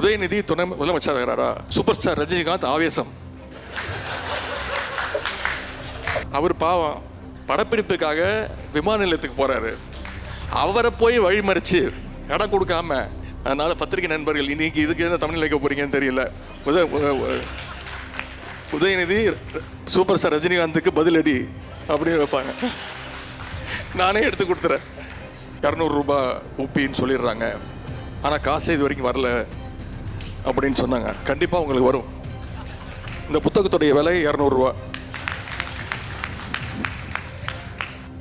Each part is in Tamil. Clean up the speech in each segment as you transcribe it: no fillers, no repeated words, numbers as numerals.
உதயநிதி துணை முதலமைச்சராகிறா, சூப்பர் ஸ்டார் ரஜினிகாந்த் ஆவேசம். அவர் பாவம் படப்பிடிப்புக்காக விமான நிலையத்துக்கு போறாரு. அவரை போய் வழிமறிச்சு இடம் கொடுக்காம, அதனால பத்திரிகை நண்பர்கள் இன்னைக்கு இதுக்கு என்ன தமிழ் வைக்க போறீங்கன்னு தெரியல. உதயநிதி சூப்பர் ஸ்டார் ரஜினிகாந்துக்கு பதிலடி அப்படின்னு வைப்பாங்க. நானே எடுத்து கொடுத்துறேன். 200 ரூபாய் ஊப்பின்னு சொல்லிடுறாங்க, ஆனால் காசு இது வரைக்கும் வரல அப்படின்னு சொன்னாங்க. கண்டிப்பாக உங்களுக்கு வரும். இந்த புத்தகத்துடைய விலை 200 ரூபா.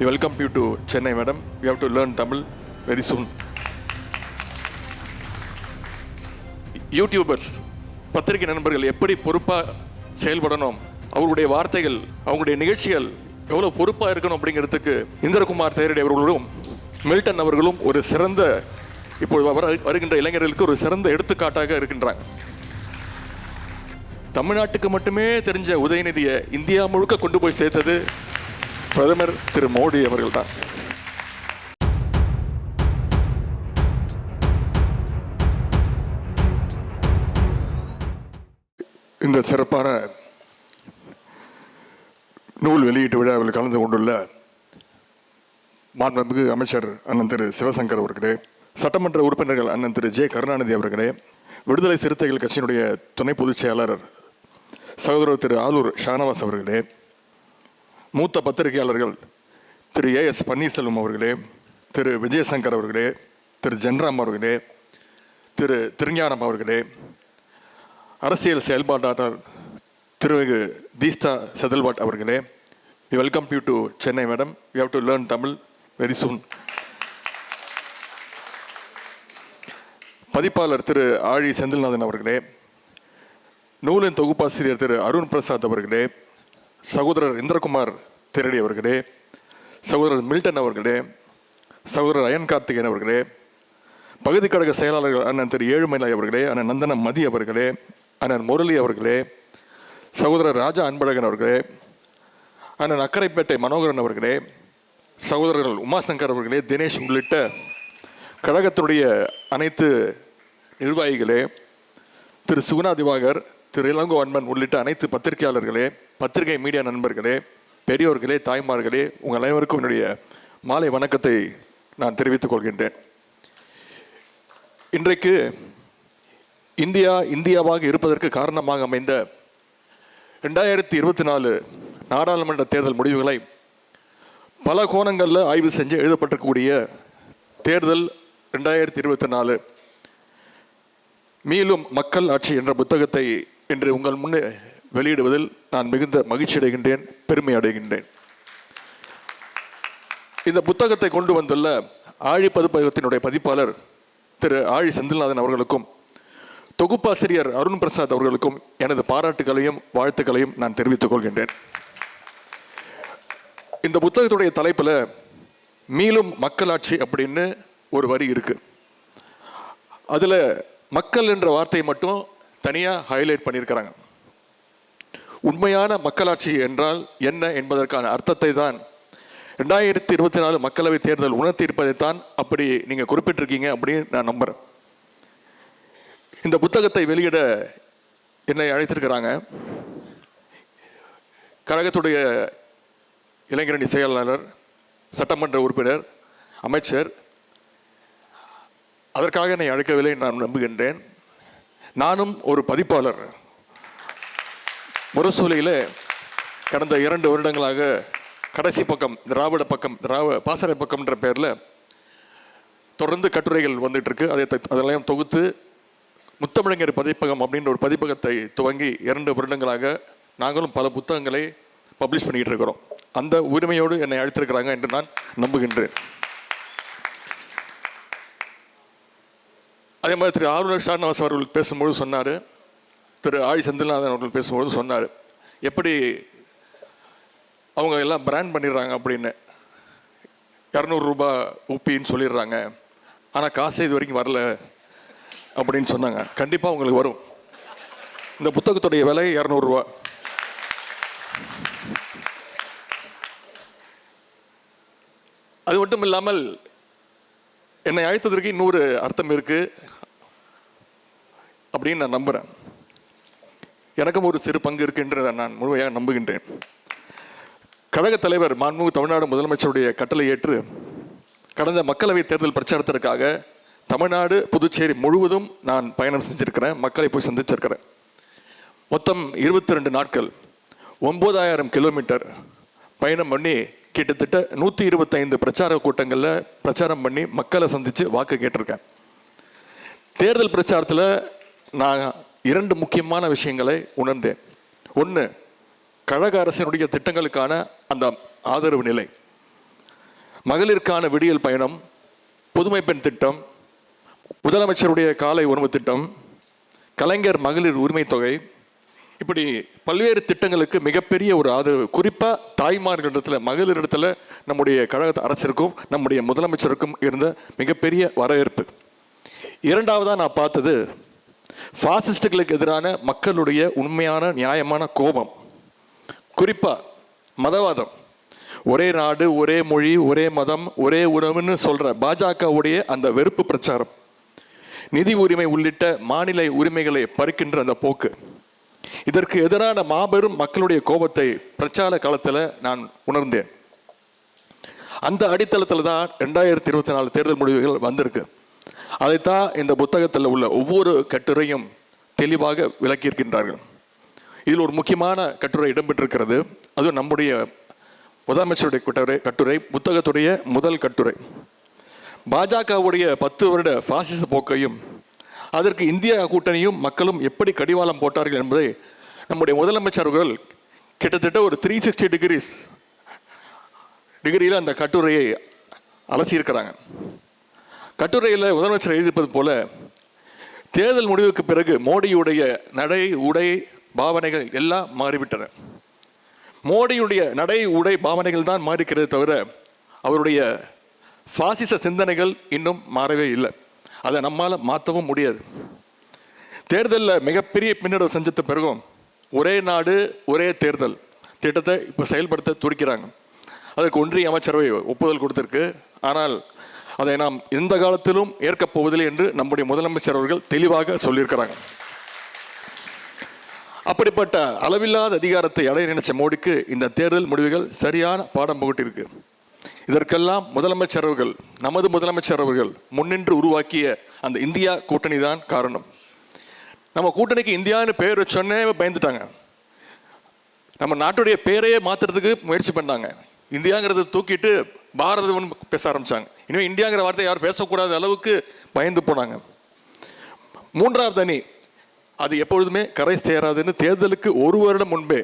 Welcome you to Chennai madam. You have to learn Tamil very soon. YouTubers, பத்திரிகை நண்பர்கள் எப்படி பொறுப்பாக செயல்படணும், அவர்களுடைய வார்த்தைகள், அவங்களுடைய நிகழ்ச்சிகள் எவ்வளோ பொறுப்பாக இருக்கணும் அப்படிங்கிறதுக்கு இந்திரகுமார் தேரடி அவர்களும் மில்டன் அவர்களும் ஒரு சிறந்த, இப்போது வருகின்ற இளைஞர்களுக்கு ஒரு சிறந்த எடுத்துக்காட்டாக இருக்கின்றாங்க. தமிழ்நாட்டுக்கு மட்டுமே தெரிஞ்ச உதயநிதியை இந்தியா முழுக்க கொண்டு போய் சேர்த்தது பிரதமர் திரு மோடி அவர்கள் தான். இந்த சிறப்பான நூல் வெளியீட்டு விழாவில் கலந்து கொண்டுள்ள மாண்புமிகு அமைச்சர் அண்ணன் திரு சிவசங்கர் அவர்களே, சட்டமன்ற உறுப்பினர்கள் அண்ணன் திரு ஜே கருணாநிதி அவர்களே, விடுதலை சிறுத்தைகள் கட்சியினுடைய துணை பொதுச் செயலாளர் சகோதரர் திரு ஆலூர் ஷானவாஸ் அவர்களே, மூத்த பத்திரிகையாளர்கள் திரு ஏஎஸ் பன்னீர்செல்வம் அவர்களே, திரு விஜயசங்கர் அவர்களே, திரு ஜென்ராம் அவர்களே, திரு திருஞானம் அவர்களே, அரசியல் செயல்பாட்டாளர் திரு தீஸ்தா செதல்வாட் அவர்களே, welcome you to Chennai madam. You have to learn Tamil very soon. பதிப்பாளர் திரு ஆழி செந்தில்நாதன் அவர்களே, நூலின் தொகுப்பாசிரியர் திரு அருண் பிரசாத் அவர்களே, சகோதரர் இந்திரகுமார் தேரடி அவர்களே, சகோதரர் மில்டன் அவர்களே, சகோதரர் அயன் கார்த்திகேயன் அவர்களே, பகுதி கழக செயலாளர்கள் அண்ணன் திரு ஏழுமலை அவர்களே, அண்ணன் நந்தனம் மதி அவர்களே, அண்ணன் முரளி அவர்களே, சகோதரர் ராஜா அன்பழகன் அவர்களே, அண்ணன் அக்கரைப்பேட்டை மனோகரன் அவர்களே, சகோதரர்கள் உமாசங்கர் அவர்களே, தினேஷ் உள்ளிட்ட கழகத்தினுடைய அனைத்து நிர்வாகிகளே, திரு சுகுணா திவாகர், திரு இளங்கோ அன்பன் உள்ளிட்ட அனைத்து பத்திரிகையாளர்களே, பத்திரிகை மீடியா நண்பர்களே, பெரியோர்களே, தாய்மார்களே, உங்கள் அனைவருக்கும் என்னுடைய மாலை வணக்கத்தை நான் தெரிவித்துக் கொள்கின்றேன். இன்றைக்கு இந்தியாவாக இருப்பதற்கு காரணமாக அமைந்த 2024 நாடாளுமன்ற தேர்தல் முடிவுகளை பல கோணங்களில் ஆய்வு செஞ்சு எழுதப்பட்டிருக்கக்கூடிய தேர்தல் 2024 மீளும் மக்கள் ஆட்சி என்ற புத்தகத்தை இன்று உங்கள் முன்னே வெளியிடுவதில் நான் மிகுந்த மகிழ்ச்சி அடைகின்றேன், பெருமை அடைகின்றேன். இந்த புத்தகத்தை கொண்டு வந்துள்ள ஆழி பதிப்பகத்தினுடைய பதிப்பாளர் திரு ஆழி செந்தில்நாதன் அவர்களுக்கும் தொகுப்பாசிரியர் அருண் பிரசாத் அவர்களுக்கும் எனது பாராட்டுகளையும் வாழ்த்துக்களையும் நான் தெரிவித்துக் கொள்கின்றேன். இந்த புத்தகத்துடைய தலைப்பில் மீளும் மக்களாட்சி அப்படின்னு ஒரு வரி இருக்கு. அதில் மக்கள் என்ற வார்த்தையை மட்டும் தனியாக ஹைலைட் பண்ணியிருக்கிறாங்க. உண்மையான மக்களாட்சி என்றால் என்ன என்பதற்கான அர்த்தத்தை தான் 2024 மக்களவைத் தேர்தல் உணர்த்தி இருப்பதைத்தான் அப்படி நீங்கள் குறிப்பிட்டிருக்கீங்க அப்படின்னு நான் நம்புகிறேன். இந்த புத்தகத்தை வெளியிட என்னை அழைத்திருக்கிறாங்க கழகத்துடைய இளைஞரணி செயலாளர், சட்டமன்ற உறுப்பினர், அமைச்சர். அதற்காக என்னை அழைக்கவில்லை நான் நம்புகின்றேன். நானும் ஒரு பதிப்பாளர். முரசொலியில் கடந்த 2 வருடங்களாக கடைசி பக்கம், திராவிட பக்கம், பாசறை பக்கம்ன்ற பேரில் தொடர்ந்து கட்டுரைகள் வந்துட்டு இருக்கு. அதெல்லாம் தொகுத்து முத்தமிழங்கர் பதிப்பகம் அப்படின்ற ஒரு பதிப்பகத்தை துவங்கி 2 வருடங்களாக நாங்களும் பல புத்தகங்களை பப்ளிஷ் பண்ணிக்கிட்டு இருக்கிறோம். அந்த உரிமையோடு என்னை அழைத்திருக்கிறாங்க என்று நான் நம்புகின்றேன். அதே மாதிரி திரு ஆளுநர் ஷானவாஸ் அவர்கள் பேசும்போது சொன்னார், திரு ஆழி செந்தில்நாதன் அவர்கள் பேசும்போது சொன்னார், எப்படி அவங்க எல்லாம் பிராண்ட் பண்ணிடுறாங்க அப்படின்னு. 200 ரூபாய் ஊப்பின்னு சொல்லிடுறாங்க, ஆனால் காசு இது வரைக்கும் வரல அப்படின்னு சொன்னாங்க. கண்டிப்பாக உங்களுக்கு வரும். இந்த புத்தகத்துடைய விலை 200 ரூபா. அது மட்டும் இல்லாமல் என்னை அழைத்ததற்கு இன்னொரு அர்த்தம் இருக்கு. அப்படின்னு நான் நம்புகிறேன். எனக்கும் ஒரு சிறு பங்கு இருக்கின்றதை நான் முழுமையாக நம்புகின்றேன். கழகத் தலைவர் மாண்புமிகு தமிழ்நாடு முதலமைச்சருடைய கட்டளை ஏற்று கடந்த மக்களவைத் தேர்தல் பிரச்சாரத்திற்காக தமிழ்நாடு புதுச்சேரி முழுவதும் நான் பயணம் செஞ்சுருக்கிறேன், மக்களை போய் சந்திச்சிருக்கிறேன். மொத்தம் 22 நாட்கள் 9000 கிலோமீட்டர் பயணம் பண்ணி கிட்டத்தட்ட 125 பிரச்சார கூட்டங்களில் பிரச்சாரம் பண்ணி மக்களை சந்தித்து வாக்கு கேட்டிருக்கேன். தேர்தல் பிரச்சாரத்தில் நான் 2 முக்கியமான விஷயங்களை உணர்ந்தேன். ஒன்று, கழக அரசினுடைய திட்டங்களுக்கான அந்த ஆதரவு நிலை, மகளிருக்கான விடியல் பயணம், புதுமை பெண் திட்டம், முதலமைச்சருடைய காலை உணவு திட்டம், கலைஞர் மகளிர் உரிமை தொகை, இப்படி பல்வேறு திட்டங்களுக்கு மிகப்பெரிய ஒரு ஆதரவு. குறிப்பாக தாய்மார்களிடத்தில், மகளிரிடத்தில் நம்முடைய கழக அரசிற்கும் நம்முடைய முதலமைச்சருக்கும் இருந்த மிகப்பெரிய வரவேற்பு. இரண்டாவதாக நான் பார்த்தது பாசிஸ்டுகளுக்கு எதிரான மக்களுடைய உண்மையான நியாயமான கோபம். குறிப்பாக மதவாதம், ஒரே நாடு, ஒரே மொழி, ஒரே மதம், ஒரே உணவுன்னு சொல்கிற பாஜகவுடைய அந்த வெறுப்பு பிரச்சாரம், நிதி உரிமை உள்ளிட்ட மாநில உரிமைகளை பறிக்கின்ற அந்த போக்கு, இதற்கு எதிரான மாபெரும் மக்களுடைய கோபத்தை பிரச்சார காலத்தில் நான் உணர்ந்தேன். அந்த அடித்தளத்தில் தான் 2024 தேர்தல் முடிவுகள் வந்திருக்கு. அதைத்தான் இந்த புத்தகத்தில் உள்ள ஒவ்வொரு கட்டுரையும் தெளிவாக விளக்கியிருக்கின்றார்கள். இதில் ஒரு முக்கியமான கட்டுரை இடம்பெற்றிருக்கிறது. அதுவும் நம்முடைய முதலமைச்சருடைய கட்டுரை, புத்தகத்துடைய முதல் கட்டுரை. பாஜகவுடைய 10 வருட பாசிச போக்கையும் அதற்கு இந்திய கூட்டணியும் மக்களும் எப்படி கடிவாளம் போட்டார்கள் என்பதை நம்முடைய முதலமைச்சர்கள் கிட்டத்தட்ட ஒரு 360 டிகிரியில் அந்த கட்டுரையை அலசியிருக்கிறாங்க. கட்டுரையில் முதலமைச்சர் எழுதியிருப்பது போல, தேர்தல் முடிவுக்கு பிறகு மோடியுடைய நடை, உடை, பாவனைகள் எல்லாம் மாறிவிட்டன. மோடியுடைய நடை, உடை, பாவனைகள் தான் மாறிக்கிறது தவிர அவருடைய பாசிச சிந்தனைகள் இன்னும் மாறவே இல்லை. அதை நம்மால் மாற்றவும் முடியாது. தேர்தலில் மிகப்பெரிய பின்னடைவு செஞ்ச பிறகும் ஒரே நாடு ஒரே தேர்தல் திட்டத்தை இப்போ செயல்படுத்த துடிக்கிறாங்க. அதற்கு ஒன்றிய அமைச்சரவை ஒப்புதல் கொடுத்திருக்கு. ஆனால் அதை நாம் எந்த காலத்திலும் ஏற்கப் போவதில்லை என்று நம்முடைய முதலமைச்சர் அவர்கள் தெளிவாக சொல்லியிருக்கிறாங்க. அப்படிப்பட்ட அளவில்லாத அதிகாரத்தை அடைய நினைச்ச மோடிக்கு இந்த தேர்தல் முடிவுகள் சரியான பாடம் புகட்டிருக்கு. இதற்கெல்லாம் முதலமைச்சர் அவர்கள், நமது முதலமைச்சர் அவர்கள் முன்னின்று உருவாக்கிய அந்த இந்தியா கூட்டணி தான் காரணம். நம்ம கூட்டணிக்கு இந்தியான்னு பெயர் வச்சோன்னே பயந்துட்டாங்க. நம்ம நாட்டுடைய பெயரையே மாற்றுறதுக்கு முயற்சி பண்ணாங்க. இந்தியாங்கிறத தூக்கிட்டு பாரதம்னு பேச ஆரம்பித்தாங்க. இனிமேல் இந்தியாங்கிற வார்த்தை யாரும் பேசக்கூடாத அளவுக்கு பயந்து போனாங்க. மூன்றாவது அணி, அது எப்பொழுதுமே கரை சேராதுன்னு தேர்தலுக்கு 1 வருடம் முன்பே,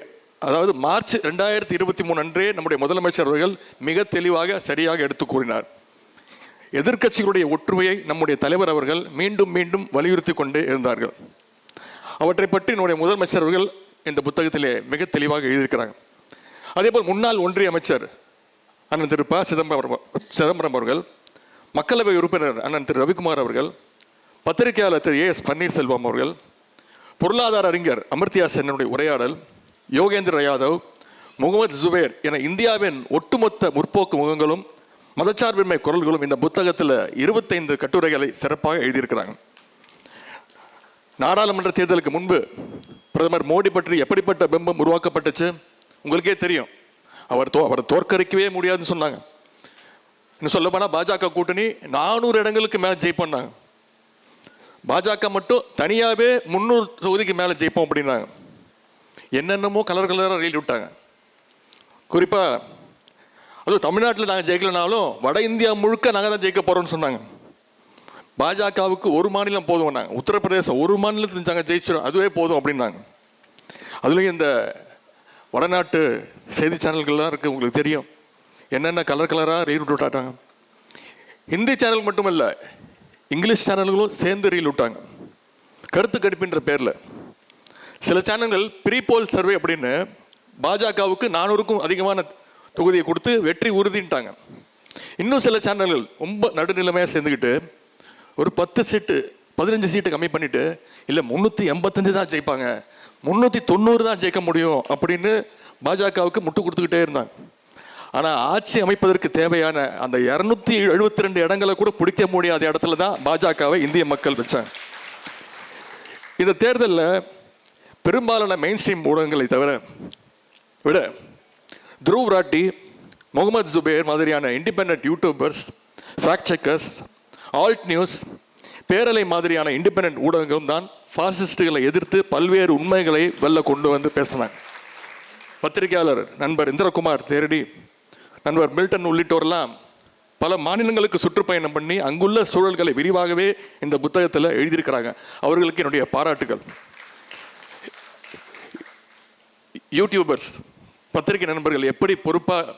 அதாவது மார்ச் 2023 அன்றே நம்முடைய முதலமைச்சர் அவர்கள் மிக தெளிவாக சரியாக எடுத்து கூறினார். எதிர்க்கட்சிகளுடைய ஒற்றுமையை நம்முடைய தலைவர் அவர்கள் மீண்டும் மீண்டும் வலியுறுத்தி கொண்டே இருந்தார்கள். அவற்றை பற்றி நம்முடைய முதலமைச்சர் அவர்கள் இந்த புத்தகத்திலே மிக தெளிவாக எழுதியிருக்கிறாங்க. அதேபோல் முன்னாள் ஒன்றிய அமைச்சர் அண்ணன் திரு ப. சிதம்பரம் அவர்கள், மக்களவை உறுப்பினர் அண்ணன் திரு ரவிக்குமார் அவர்கள், பத்திரிகையாளர் திரு A.S. பன்னீர்செல்வம் அவர்கள், பொருளாதார அறிஞர் அமர்த்தியா சென்னுடைய உரையாடல், யோகேந்திர யாதவ், முகமது ஜுபேர் என இந்தியாவின் ஒட்டுமொத்த முற்போக்கு முகங்களும் மதச்சார்பின்மை குரல்களும் இந்த புத்தகத்தில் 25 கட்டுரைகளை சிறப்பாக எழுதியிருக்கிறாங்க. நாடாளுமன்ற தேர்தலுக்கு முன்பு பிரதமர் மோடி பற்றி எப்படிப்பட்ட பிம்பம் உருவாக்கப்பட்டுச்சு உங்களுக்கே தெரியும். அவரை தோற்கடிக்கவே முடியாதுன்னு சொன்னாங்க. இன்னும் சொல்ல போனால் பாஜக கூட்டணி 400 இடங்களுக்கு மேலே ஜெயிப்போம்னாங்க. பாஜக மட்டும் தனியாகவே 300 தொகுதிக்கு மேலே ஜெயிப்போம் அப்படின்னாங்க. என்னென்னமோ கலர் கலராக ரீல் விட்டாங்க. குறிப்பாக அதுவும் தமிழ்நாட்டில் நாங்கள் ஜெயிக்கலனாலும் வட இந்தியா முழுக்க நாங்கள் தான் ஜெயிக்க போகிறோம்னு சொன்னாங்க. பாஜகவுக்கு ஒரு மாநிலம் போதும்னாங்க. உத்தரப்பிரதேசம் ஒரு மாநிலத்தில் நாங்கள் ஜெயிச்சிடும், அதுவே போதும் அப்படின்னாங்க. அதுலேயும் இந்த வடநாட்டு செய்தி சேனல்கள்லாம் இருக்குது, உங்களுக்கு தெரியும். என்னென்ன கலர் கலராக ரீல் விட்டாங்க. ஹிந்தி சேனல் மட்டும் இல்லை, இங்கிலீஷ் சேனல்களும் சேர்ந்து ரீல் விட்டாங்க கருத்து கணிப்பின்ற பேரில். சில சேனல்கள் ப்ரீபோல் சர்வே அப்படின்னு பாஜகவுக்கு 400க்கும் அதிகமான தொகுதியை கொடுத்து வெற்றி உறுதின்ட்டாங்க. இன்னும் சில சேனல்கள் ரொம்ப நடுநிலைமையாக சேர்ந்துக்கிட்டு ஒரு 10 சீட்டு 15 சீட்டு கம்மி பண்ணிவிட்டு இல்லை 385 தான் ஜெயிப்பாங்க, 390 தான் ஜெயிக்க முடியும் அப்படின்னு பாஜகவுக்கு முட்டு கொடுத்துக்கிட்டே இருந்தாங்க. ஆனால் ஆட்சி அமைப்பதற்கு தேவையான அந்த 272 இடங்களை கூட பிடிக்க முடியாத இடத்துல தான் பாஜகவை இந்திய மக்கள் வச்சாங்க. இந்த தேர்தலில் பெரும்பாலான மெயின் ஸ்ட்ரீம் ஊடகங்களை விட துருவ் ராட்டி, முகமது ஜுபேர் மாதிரியான independent YouTubers, fact checkers, Alt News, பேரலை மாதிரியான இண்டிபெண்ட் ஊடகங்களும் தான் ஃபாசிஸ்டுகளை எதிர்த்து பல்வேறு உண்மைகளை வெளில கொண்டு வந்து பேசினாங்க. பத்திரிகையாளர் நண்பர் இந்திரகுமார் தேரடி, நண்பர் மில்டன் உள்ளிட்டோரெல்லாம் பல மாநிலங்களுக்கு சுற்றுப்பயணம் பண்ணி அங்குள்ள சூழல்களை விரிவாகவே இந்த புத்தகத்தில் எழுதியிருக்கிறாங்க. அவர்களுக்கு என்னுடைய பாராட்டுகள். யூடியூபர்ஸ், பத்திரிகை நண்பர்கள் எப்படி பொறுப்பாக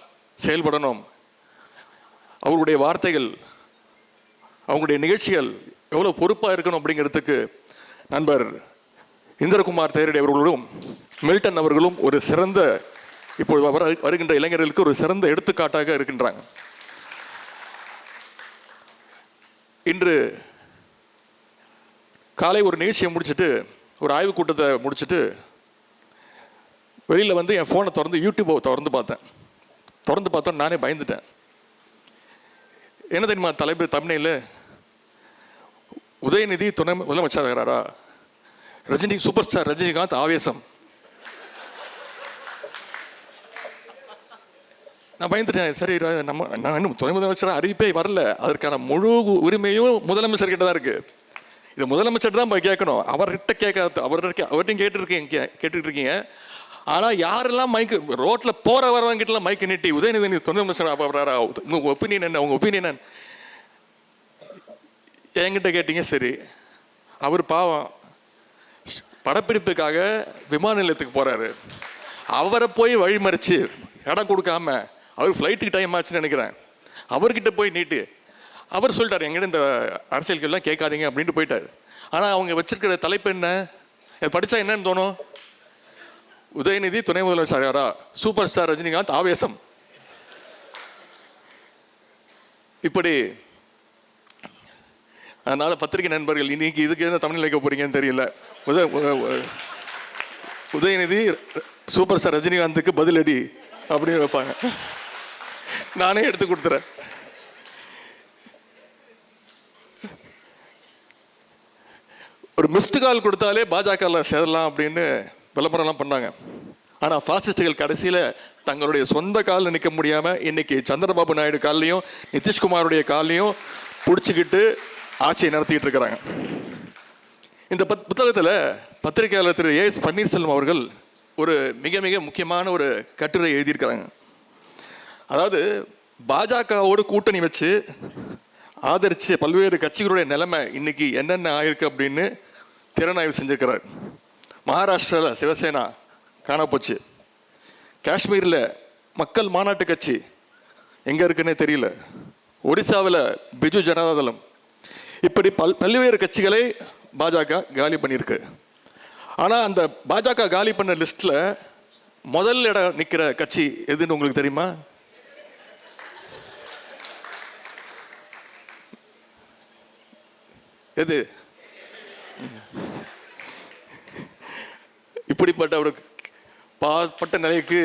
செயல்படணும், அவர்களுடைய வார்த்தைகள், அவங்களுடைய நிகழ்ச்சிகள் எவ்வளோ பொறுப்பாக இருக்கணும் அப்படிங்கிறதுக்கு நண்பர் இந்திரகுமார் தேரடி அவர்களும் மில்டன் அவர்களும் ஒரு சிறந்த, இப்போது வருகின்ற இளைஞர்களுக்கு ஒரு சிறந்த எடுத்துக்காட்டாக இருக்கின்றாங்க. இன்று காலை ஒரு நிகழ்ச்சியை முடிச்சுட்டு, ஒரு ஆய்வுக் கூட்டத்தை முடிச்சுட்டு வெளியில் வந்து என் ஃபோனை திறந்து யூடியூப்பை திறந்து பார்த்தோம். நானே பயந்துட்டேன். என்ன தெரியுமா தலைப்பு? தமிழில் உதயநிதி துணை முதலமைச்சராகிறாரா, ரஜினி சூப்பர் ஸ்டார் ரஜினிகாந்த் ஆவேசம். நான் பயந்துட்டேன். சரி, நான் இன்னும் துணை முதலமைச்சராக அறிவிப்பே வரல, அதற்கான முழு உரிமையும் முதலமைச்சர்கிட்ட தான் இருக்குது. இது முதலமைச்சர் தான் கேட்கணும், அவர்கிட்ட கேட்காது. அவர்கிட்டையும் கேட்டுட்டு இருக்கீங்க. ஆனால் யாரெல்லாம் மைக்கு ரோட்டில் போகிற வரவங்கிட்டலாம் மைக்கு நீட்டி உதயநிதி துணை முதலமைச்சர் வர்றாரா, உங்கள் ஒப்பீனியன் என்ன, உங்கள் ஒப்பீனியன் என்ன என்கிட்ட கேட்டீங்க. சரி, அவர் பாவம் படப்பிடிப்புக்காக விமான நிலையத்துக்கு போகிறாரு. அவரை போய் வழிமறித்து இடம் கொடுக்காம, அவர் ஃப்ளைட்டுக்கு டைம் ஆச்சுன்னு நினைக்கிறேன், அவர்கிட்ட போய் நீட்டு அவர் சொல்லிட்டார், எங்கிட்ட இந்த அரசியல்கள்லாம் கேட்காதீங்க அப்படின்ட்டு போயிட்டார். ஆனால் அவங்க வச்சிருக்கிற தலைப்பு என்ன, படித்தா என்னன்னு தோணும்? உதயநிதி துணை முதலமைச்சராரா, சூப்பர் ஸ்டார் ரஜினிகாந்த் ஆவேசம். இப்படி. அதனால பத்திரிகை நண்பர்கள், இன்னைக்கு இதுக்கு என்ன தமிழ் வைக்க போறீங்கன்னு தெரியல. உதயநிதி சூப்பர் ஸ்டார் ரஜினிகாந்துக்கு பதிலடி அப்படின்னு வைப்பாங்க. நானே எடுத்து கொடுத்துறேன். ஒரு மிஸ்டு கால் கொடுத்தாலே பாஜகவில் சேரலாம் அப்படின்னு விளம்பரம்லாம் பண்ணாங்க. ஆனால் ஃபாசிஸ்டுகள் கடைசியில் தங்களுடைய சொந்த காலில் நிற்க முடியாமல் இன்னைக்கு சந்திரபாபு நாயுடு காலையும் நிதிஷ்குமாருடைய காலையும் பிடிச்சிக்கிட்டு ஆட்சியை நடத்திக்கிட்டு இருக்கிறாங்க. இந்த புத்தகத்தில் பத்திரிகையாளர் திரு ஏஎஸ் பன்னீர்செல்வம் அவர்கள் ஒரு மிக மிக முக்கியமான ஒரு கட்டுரை எழுதியிருக்கிறாங்க. அதாவது பாஜகவோடு கூட்டணி வச்சு ஆதரித்து பல்வேறு கட்சிகளுடைய நிலைமை இன்னைக்கு என்னென்ன ஆயிருக்கு அப்படின்னு திறனாய்வு செஞ்சுருக்கிறார். மகாராஷ்டிராவில் சிவசேனா காணப்போச்சு. காஷ்மீரில் மக்கள் மாநாட்டு கட்சி எங்கே இருக்குன்னே தெரியல. ஒடிசாவில் பிஜு ஜனதாதளம். இப்படி பல்வேறு கட்சிகளை பாஜக காலி பண்ணியிருக்கு. ஆனால் அந்த பாஜக காலி பண்ண லிஸ்ட்டில் முதல் இடம் நிற்கிற கட்சி எதுன்னு உங்களுக்கு தெரியுமா? எது? இப்படிப்பட்ட ஒரு பாற்பட்ட நிலைக்கு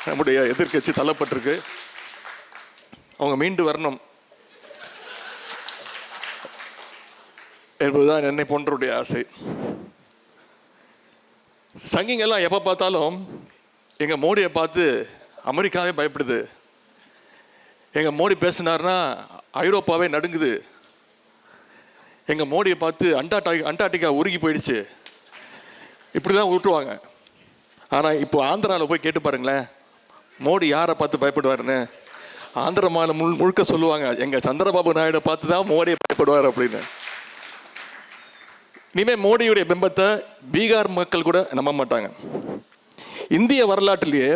நம்முடைய எதிர்கட்சி தள்ளப்பட்டிருக்கு. அவங்க மீண்டு வரணும் என்பதுதான் என்னை போன்றவருடைய ஆசை. சங்கிங்கெல்லாம் எப்போ பார்த்தாலும் எங்கள் மோடியை பார்த்து அமெரிக்காவே பயப்படுது, எங்கள் மோடி பேசினார்னா ஐரோப்பாவே நடுங்குது, எங்கள் மோடியை பார்த்து அண்டார்டிகா உருகி போயிடுச்சு, இப்படிலாம் விட்டுருவாங்க. ஆனால் இப்போ ஆந்திராவில் போய் கேட்டு பாருங்களேன், மோடி யாரை பார்த்து பயப்படுவார்னு. ஆந்திர மாநிலம் முழுக்க சொல்லுவாங்க, எங்கள் சந்திரபாபு நாயுடு பார்த்து தான் மோடியை பயப்படுவார் அப்படின்னு. இனிமேல் மோடியுடைய பிம்பத்தை பீகார் மக்கள் கூட நம்ப மாட்டாங்க. இந்திய வரலாற்றிலேயே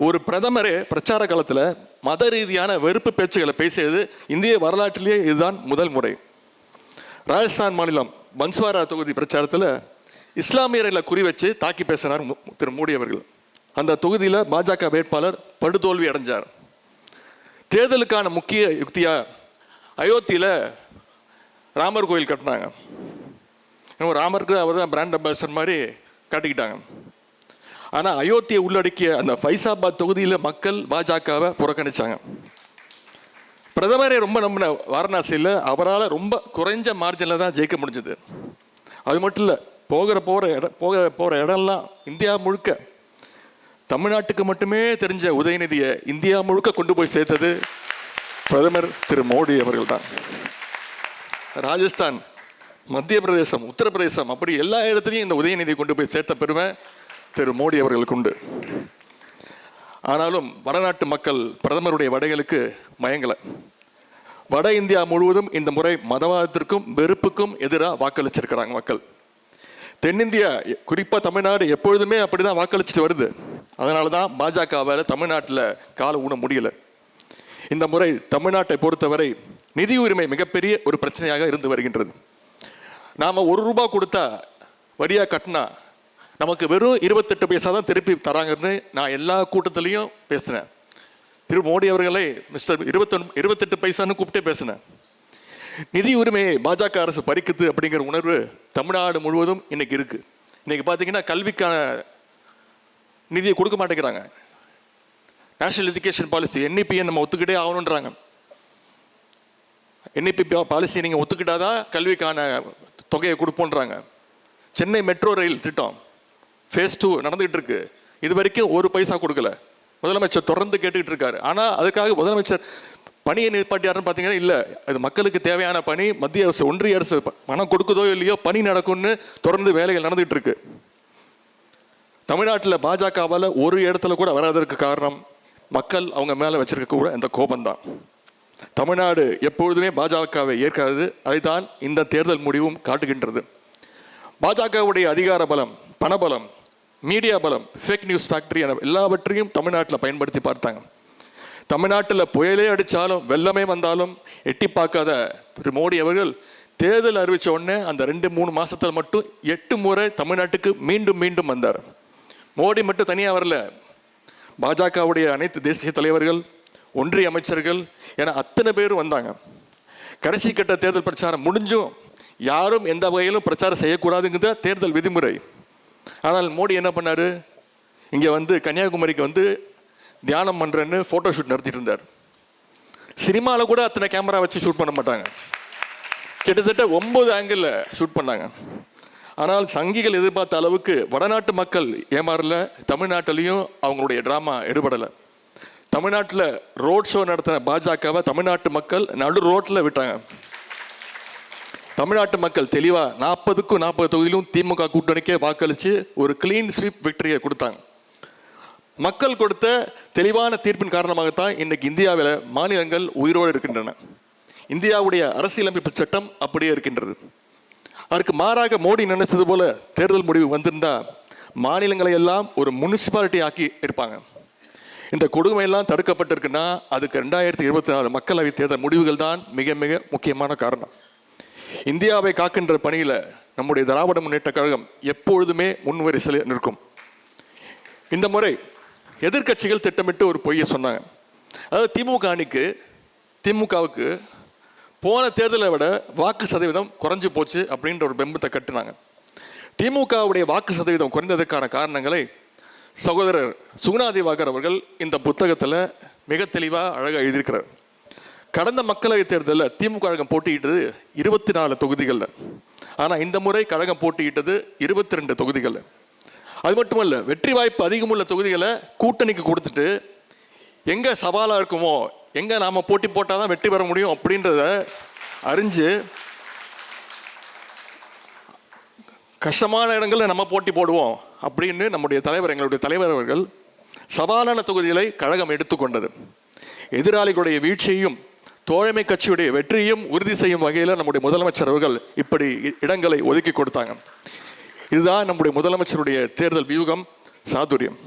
ஒரு பிரதமரே பிரச்சார காலத்தில் மத ரீதியான வெறுப்பு பேச்சுகளை பேசியது இந்திய வரலாற்றிலேயே இதுதான் முதல் முறை. ராஜஸ்தான் மாநிலம் பன்ஸ்வாரா தொகுதி பிரச்சாரத்தில் இஸ்லாமியர்களை குறி வச்சு தாக்கி பேசினார் திரு மோடி அவர்கள். அந்த தொகுதியில் பாஜக வேட்பாளர் படுதோல்வி அடைஞ்சார். தேர்தலுக்கான முக்கிய யுக்தியாக அயோத்தியில் ராமர் கோயில் கட்டினாங்க. ராமருக்கு அவர் தான் பிராண்ட் அம்பாசிடர் மாதிரி காட்டிக்கிட்டாங்க. ஆனால் அயோத்தியை உள்ளடக்கிய அந்த ஃபைசாபாத் தொகுதியில் மக்கள் பாஜகவை புறக்கணித்தாங்க. பிரதமரே ரொம்ப நம்பின வாரணாசியில் அவரால் ரொம்ப குறைஞ்ச மார்ஜினில் தான் ஜெயிக்க முடிஞ்சது. அது மட்டும் இல்லை, போகிற இடம்லாம் இந்தியா முழுக்க, தமிழ்நாட்டுக்கு மட்டுமே தெரிஞ்ச உதயநிதியை இந்தியா முழுக்க கொண்டு போய் சேர்த்தது பிரதமர் திரு மோடி அவர்கள் தான். ராஜஸ்தான், மத்திய பிரதேசம், உத்தரப்பிரதேசம், அப்படி எல்லா இடத்துலையும் இந்த உதயநிதி கொண்டு போய் சேர்த்த பெருமை திரு மோடி அவர்களுக்கு உண்டு. ஆனாலும் வடநாட்டு மக்கள் பிரதமருடைய வடைகளுக்கு மயங்கலை. வட இந்தியா முழுவதும் இந்த முறை மதவாதத்திற்கும் வெறுப்புக்கும் எதிராக வாக்களிச்சிருக்கிறாங்க மக்கள். தென்னிந்தியா, குறிப்பாக தமிழ்நாடு எப்பொழுதுமே அப்படி தான் வாக்களிச்சுட்டு வருது. அதனால தான் பாஜகவால் தமிழ்நாட்டில் காலை ஊன முடியலை. இந்த முறை தமிழ்நாட்டை பொறுத்தவரை நிதி உரிமை மிகப்பெரிய ஒரு பிரச்சனையாக இருந்து வருகின்றது. நாம் ₹1 கொடுத்தா வரியாக கட்டினா நமக்கு வெறும் 28 பைசா தான் திருப்பி தராங்கன்னு நான் எல்லா கூட்டத்திலையும் பேசினேன். திரு மோடி அவர்களை மிஸ்டர் 28 பைசான்னு கூப்பிட்டே பேசினேன். நிதி உரிமையை பாஜக அரசு பறிக்குது அப்படிங்கிற உணர்வு தமிழ்நாடு முழுவதும் இன்னைக்கு இருக்கு. இன்னைக்கு பார்த்தீங்கன்னா கல்விக்கான நிதியை கொடுக்க மாட்டேங்கிறாங்க. நேஷனல் எஜுகேஷன் பாலிசி NEP நம்ம ஒத்துக்கிட்டே ஆகணுன்றாங்க. NEP பாலிசி நீங்கள் ஒத்துக்கிட்டாதான் கல்விக்கான தொகையை கொடுப்போன்றாங்க. சென்னை மெட்ரோ ரயில் திட்டம் ஃபேஸ் 2 நடந்துகிட்டு இருக்கு. இது வரைக்கும் 1 பைசா கொடுக்கல. முதலமைச்சர் தொடர்ந்து கேட்டுக்கிட்டு இருக்காரு. ஆனால் அதுக்காக முதலமைச்சர் பணியை நிப்பாட்டியாருன்னு பார்த்தீங்கன்னா இல்லை, அது மக்களுக்கு தேவையான பணி. மத்திய அரசு, ஒன்றிய அரசு பணம் கொடுக்குதோ இல்லையோ பணி நடக்கும்னு தொடர்ந்து வேலைகள் நடந்துகிட்டு இருக்கு. தமிழ்நாட்டில் பாஜகவால் ஒரு இடத்துல கூட வராதற்கு காரணம் மக்கள் அவங்க மேலே வச்சிருக்க கூட இந்த கோபம்தான். தமிழ்நாடு எப்பொழுதுமே பாஜகவை ஏற்காது. அதைத்தான் இந்த தேர்தல் முடிவும் காட்டுகின்றது. பாஜகவுடைய அதிகார பலம், பணபலம், மீடியா பலம், ஃபேக் நியூஸ் ஃபேக்டரி என எல்லாவற்றையும் தமிழ்நாட்டில் பயன்படுத்தி பார்த்தாங்க. தமிழ்நாட்டில் புயலே அடித்தாலும் வெள்ளமே வந்தாலும் எட்டி பார்க்காத திரு மோடி அவர்கள் தேர்தல் அறிவித்த உடனே அந்த 2-3 மாதத்தில் மட்டும் 8 முறை தமிழ்நாட்டுக்கு மீண்டும் மீண்டும் வந்தார். மோடி மட்டும் தனியாக வரல, பாஜகவுடைய அனைத்து தேசிய தலைவர்கள், ஒன்றிய அமைச்சர்கள் என அத்தனை பேரும் வந்தாங்க. கடைசி கட்ட தேர்தல் பிரச்சாரம் முடிஞ்சும் யாரும் எந்த வகையிலும் பிரச்சாரம் செய்யக்கூடாதுங்கிற தேர்தல் விதிமுறை. ஆனால் மோடி என்ன பண்ணார், இங்கே வந்து கன்னியாகுமரிக்கு வந்து தியானம் பண்ணுறேன்னு ஃபோட்டோ ஷூட் நடத்திட்டு இருந்தார். சினிமாவில் கூட அத்தனை கேமரா வச்சு ஷூட் பண்ண மாட்டாங்க. கிட்டத்தட்ட 9 ஆங்கிளில் ஷூட் பண்ணாங்க. ஆனால் சங்கிகள் எதிர்பார்த்த அளவுக்கு வடநாட்டு மக்கள் ஏமாறல. தமிழ்நாட்டிலையும் அவங்களுடைய ட்ராமா எடுபடலை. தமிழ்நாட்டில் ரோட் ஷோ நடத்தின பாஜகவை தமிழ்நாட்டு மக்கள் நடு ரோட்டில் விட்டாங்க. தமிழ்நாட்டு மக்கள் தெளிவாக 40க்கு 40 தொகுதியிலும் திமுக கூட்டணிக்கே வாக்களித்து ஒரு கிளீன் ஸ்வீப் விக்டரியை கொடுத்தாங்க. மக்கள் கொடுத்த தெளிவான தீர்ப்பின் காரணமாகத்தான் இன்றைக்கு இந்தியாவில் மாநிலங்கள் உயிரோடு இருக்கின்றன. இந்தியாவுடைய அரசியலமைப்பு சட்டம் அப்படியே இருக்கின்றது. அதற்கு மாறாக மோடி நினைச்சது போல தேர்தல் முடிவு வந்திருந்தா மாநிலங்களை எல்லாம் ஒரு முனிசிபாலிட்டி ஆக்கி இருப்பாங்க. இந்த கொடுமையெல்லாம் தடுக்கப்பட்டிருக்குன்னா அதுக்கு 2024 மக்களவை தேர்தல் முடிவுகள் தான் மிக மிக முக்கியமான காரணம். இந்தியாவை காக்கின்ற பணியில் நம்முடைய திராவிட முன்னேற்ற கழகம் எப்பொழுதுமே முன்வரிசையில் நிற்கும். இந்த முறை எதிர்க்கட்சிகள் திட்டமிட்டு ஒரு பொய்யை சொன்னாங்க. அதாவது திமுகவுக்கு போன தேர்தலை விட வாக்கு சதவீதம் குறைஞ்சு போச்சு அப்படின்ற ஒரு பிம்பத்தை கட்டினாங்க. திமுகவுடைய வாக்கு சதவீதம் குறைந்ததற்கான காரணங்களை சகோதரர் சுகுணா திவாகர் அவர்கள் இந்த புத்தகத்தில் மிக தெளிவாக அழகாக எழுதியிருக்கிறார். கடந்த மக்களவை தேர்தலில் திமுக கழகம் போட்டியிட்டது 24 தொகுதிகளில். ஆனால் இந்த முறை கழகம் போட்டியிட்டது 22 தொகுதிகளில். அது மட்டுமல்ல, வெற்றி வாய்ப்பு அதிகமுள்ள தொகுதிகளை கூட்டணிக்கு கொடுத்துட்டு எங்கே சவாலாக இருக்குமோ, எங்கே நாம் போட்டி போட்டால் தான் வெற்றி பெற முடியும் அப்படின்றத அறிஞ்சு கஷ்டமான இடங்களில் நம்ம போட்டி போடுவோம் அப்படின்னு எங்களுடைய தலைவர் அவர்கள் சவாலான தொகுதிகளை கழகம் எடுத்துக்கொண்டது. எதிராளிகளுடைய வீழ்ச்சியையும் தோழமை கட்சியுடைய வெற்றியையும் உறுதி செய்யும் வகையில் நம்முடைய முதலமைச்சர் அவர்கள் இப்படி இடங்களை ஒதுக்கி கொடுத்தாங்க. இதுதான் நம்முடைய முதலமைச்சருடைய தேர்தல் வியூகம், சாதுரியம்.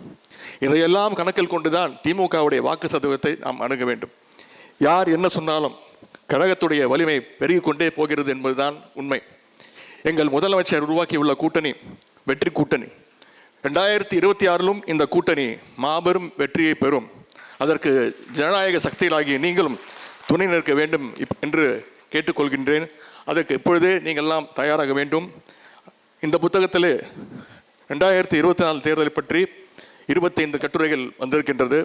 இதையெல்லாம் கணக்கில் கொண்டுதான் திமுகவுடைய வாக்கு சதவீதத்தை நாம் அணுக வேண்டும். யார் என்ன சொன்னாலும் கழகத்துடைய வலிமை பெருகிக் கொண்டே போகிறது என்பதுதான் உண்மை. எங்கள் முதலமைச்சர் உருவாக்கியுள்ள கூட்டணி வெற்றி கூட்டணி. 2026 இந்த கூட்டணி மாபெரும் வெற்றியை பெறும். அதற்கு ஜனநாயக சக்திகளாகிய நீங்களும் துணை நிற்க வேண்டும் என்று கேட்டுக்கொள்கின்றேன். அதற்கு இப்பொழுதே நீங்கள்லாம் தயாராக வேண்டும். இந்த புத்தகத்திலே 2024 தேர்தலை பற்றி 25 கட்டுரைகள் வந்திருக்கின்றது.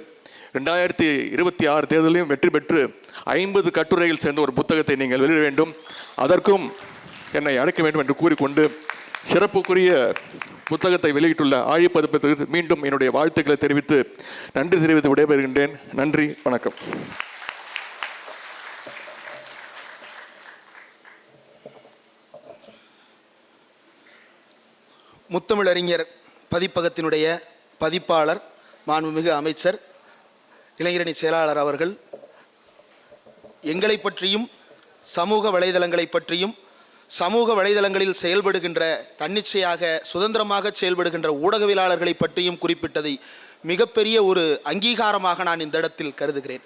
2026 தேர்தலையும் வெற்றி பெற்று 50 கட்டுரைகள் சேர்ந்த ஒரு புத்தகத்தை நீங்கள் வெளியிட வேண்டும். அதற்கும் என்னை அழைக்க வேண்டும் என்று கூறிக்கொண்டு சிறப்புக்குரிய புத்தகத்தை வெளியிட்டுள்ள ஆழி பதிப்பகத்திற்கு மீண்டும் என்னுடைய வாழ்த்துக்களை தெரிவித்து நன்றி தெரிவித்து விடைபெறுகின்றேன். நன்றி, வணக்கம். முத்தமிழறிஞர் பதிப்பகத்தினுடைய பதிப்பாளர், மாண்புமிகு அமைச்சர், இளைஞரணி செயலாளர் அவர்கள் எங்களை பற்றியும் சமூக வலைதளங்களை பற்றியும் சமூக வலைதளங்களில் செயல்படுகின்ற தன்னிச்சையாக சுதந்திரமாக செயல்படுகின்ற ஊடகவியலாளர்களை பற்றியும் குறிப்பிட்டதை மிகப்பெரிய ஒரு அங்கீகாரமாக நான் இந்த இடத்தில் கருதுகிறேன்.